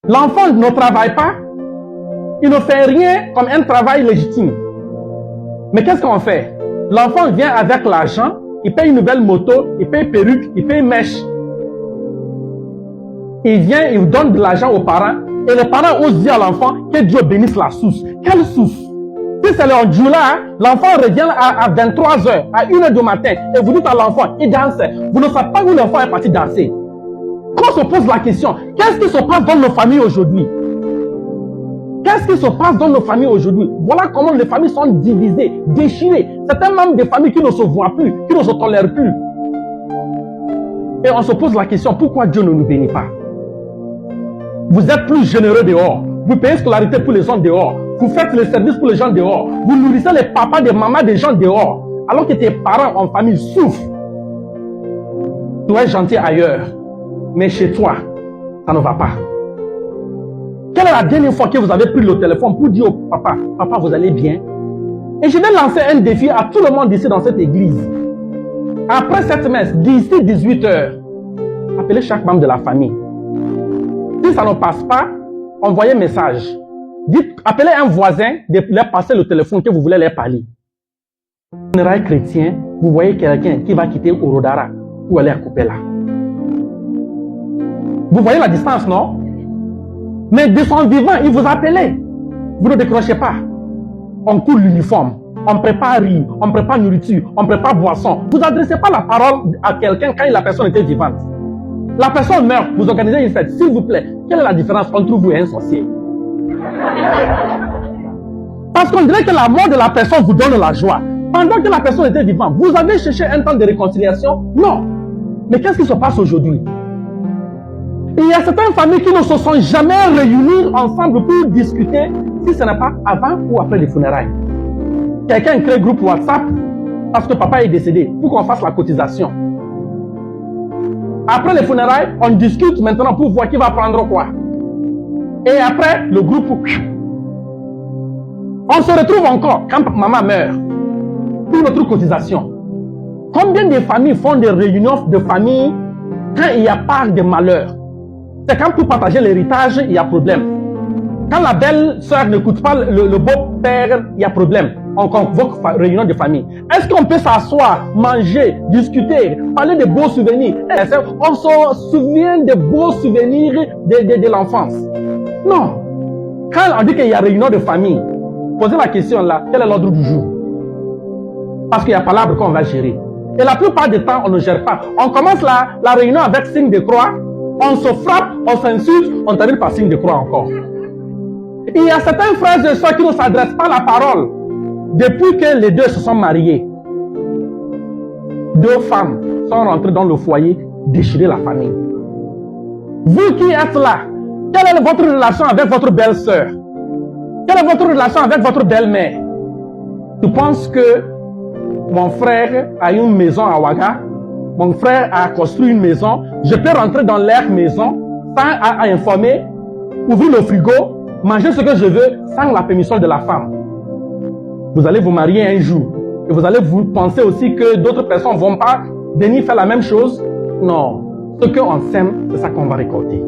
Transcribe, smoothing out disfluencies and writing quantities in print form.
L'enfant ne travaille pas, il ne fait rien comme un travail légitime. Mais qu'est-ce qu'on fait? L'enfant vient avec l'argent, il paye une nouvelle moto, il paye perruque, il paye mèche. Il vient, il donne de l'argent aux parents, et les parents osent dire à l'enfant que Dieu bénisse la source. Quelle source? Si c'est leur jour là, l'enfant revient à 23h, à 1h du matin, et vous dites à l'enfant, il danse. Vous ne savez pas où l'enfant est parti danser. Quand on se pose la question, qu'est-ce qui se passe dans nos familles aujourd'hui? Qu'est-ce qui se passe dans nos familles aujourd'hui? Voilà comment les familles sont divisées, déchirées. Certains membres des familles qui ne se voient plus, qui ne se tolèrent plus. Et on se pose la question, pourquoi Dieu ne nous bénit pas? Vous êtes plus généreux dehors. Vous payez scolarité pour les gens dehors. Vous faites les services pour les gens dehors. Vous nourrissez les papas, des mamans des gens dehors. Alors que tes parents en famille souffrent. Tu es gentil ailleurs. Mais chez toi, ça ne va pas. Quelle est la dernière fois que vous avez pris le téléphone pour dire au papa, papa, vous allez bien? Et je vais lancer un défi à tout le monde ici dans cette église. Après cette messe, d'ici 18h, appelez chaque membre de la famille. Si ça ne passe pas, envoyez un message. Dites, appelez un voisin de leur passer le téléphone que vous voulez leur parler. Funérailles chrétien, vous voyez quelqu'un qui va quitter Orodara ou aller à Kopela. Vous voyez la distance, non? Mais de son vivant, il vous appelait. Vous ne décrochez pas. On coule l'uniforme, on prépare riz, on prépare nourriture, on prépare boisson. Vous n'adressez pas la parole à quelqu'un quand la personne était vivante. La personne meurt, vous organisez une fête. S'il vous plaît, quelle est la différence entre vous et un sorcier? Parce qu'on dirait que la mort de la personne vous donne la joie. Pendant que la personne était vivante, vous avez cherché un temps de réconciliation? Non. Mais qu'est-ce qui se passe aujourd'hui? Il y a certaines familles qui ne se sont jamais réunies ensemble pour discuter si ce n'est pas avant ou après les funérailles. Quelqu'un crée un groupe WhatsApp parce que papa est décédé pour qu'on fasse la cotisation. Après les funérailles, on discute maintenant pour voir qui va prendre quoi. Et après, le groupe... On se retrouve encore quand maman meurt pour notre cotisation. Combien de familles font des réunions de famille quand il y a pas de malheur? C'est quand pour partager l'héritage, il y a problème. Quand la belle-sœur n'écoute pas le beau-père, il y a problème. On convoque réunion de famille. Est-ce qu'on peut s'asseoir, manger, discuter, parler de beaux souvenirs? On se souvient des beaux souvenirs de l'enfance. Non. Quand on dit qu'il y a réunion de famille, posez la question là, quel est l'ordre du jour? Parce qu'il y a pas l'arbre qu'on va gérer. Et la plupart du temps, on ne gère pas. On commence la réunion avec signe de croix, on se frappe, on s'insulte, on termine par signe de croix encore. Il y a certains frères et sœurs qui ne s'adressent pas à la parole depuis que les deux se sont mariés. Deux femmes sont rentrées dans le foyer, déchirer la famille. Vous qui êtes là, quelle est votre relation avec votre belle-sœur? Quelle est votre relation avec votre belle-mère? Tu penses que mon frère a une maison à Ouaga, mon frère a construit une maison, je peux rentrer dans leur maison sans informer, ouvrir le frigo, manger ce que je veux sans la permission de la femme. Vous allez vous marier un jour et vous allez vous penser aussi que d'autres personnes ne vont pas venir faire la même chose. Non, ce qu'on sème, c'est ça qu'on va récolter.